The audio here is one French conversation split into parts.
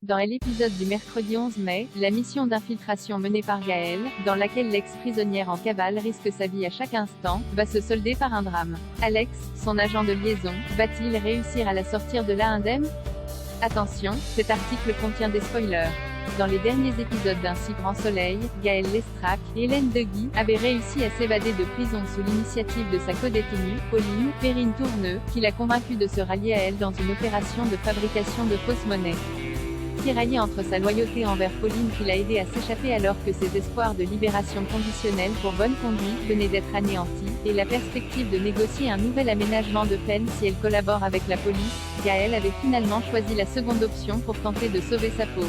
Dans l'épisode du mercredi 11 mai, la mission d'infiltration menée par Gaël, dans laquelle l'ex-prisonnière en cavale risque sa vie à chaque instant, va se solder par un drame. Alex, son agent de liaison, va-t-il réussir à la sortir de là indemne? Attention, cet article contient des spoilers. Dans les derniers épisodes d'Un si grand soleil, Gaël Lestrac, Hélène Deguy, avait réussi à s'évader de prison sous l'initiative de sa codétenue, Pauline Perrine-Tourneux, qui l'a convaincue de se rallier à elle dans une opération de fabrication de fausses monnaies. Tiraillé entre sa loyauté envers Pauline qui l'a aidé à s'échapper alors que ses espoirs de libération conditionnelle pour bonne conduite venaient d'être anéantis, et la perspective de négocier un nouvel aménagement de peine si elle collabore avec la police, Gaël avait finalement choisi la seconde option pour tenter de sauver sa peau.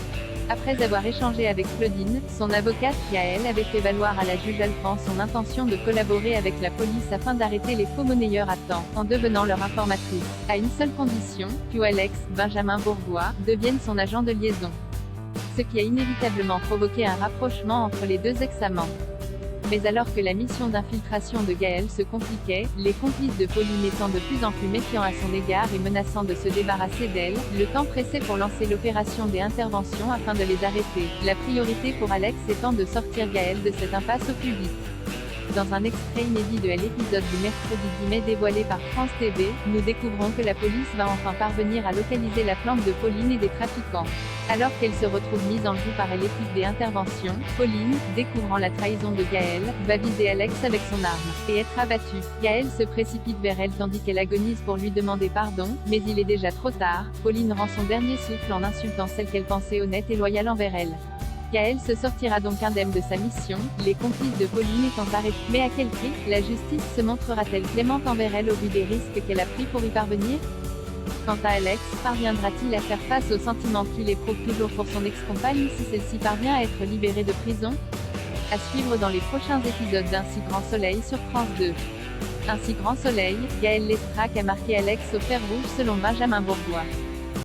Après avoir échangé avec Claudine, son avocate, Gaël avait fait valoir à la juge Alphand son intention de collaborer avec la police afin d'arrêter les faux monnayeurs à temps, en devenant leur informatrice. À une seule condition, que Alex, Benjamin Bourgois, devienne son agent de liaison. Ce qui a inévitablement provoqué un rapprochement entre les deux ex-amants. Mais alors que la mission d'infiltration de Gaël se compliquait, les complices de Pauline étant de plus en plus méfiants à son égard et menaçant de se débarrasser d'elle, le temps pressait pour lancer l'opération des interventions afin de les arrêter, la priorité pour Alex étant de sortir Gaël de cette impasse au plus vite. Dans un extrait inédit de l'épisode du mercredi 10 mai dévoilé par France TV, nous découvrons que la police va enfin parvenir à localiser la plante de Pauline et des trafiquants. Alors qu'elle se retrouve mise en joue par l'équipe des interventions, Pauline, découvrant la trahison de Gaël, va viser Alex avec son arme, et être abattue. Gaël se précipite vers elle tandis qu'elle agonise pour lui demander pardon, mais il est déjà trop tard. Pauline rend son dernier souffle en insultant celle qu'elle pensait honnête et loyale envers elle. Gaël se sortira donc indemne de sa mission, les complices de Pauline étant arrêtés. Mais à quel prix? La justice se montrera-t-elle clémente envers elle au vu des risques qu'elle a pris pour y parvenir? Quant à Alex, parviendra-t-il à faire face aux sentiments qu'il éprouve toujours pour son ex-compagne si celle-ci parvient à être libérée de prison? À suivre dans les prochains épisodes d'Un si grand soleil sur France 2. Un si grand soleil, Gaël Lestrac a marqué Alex au fer rouge selon Benjamin Bourgois.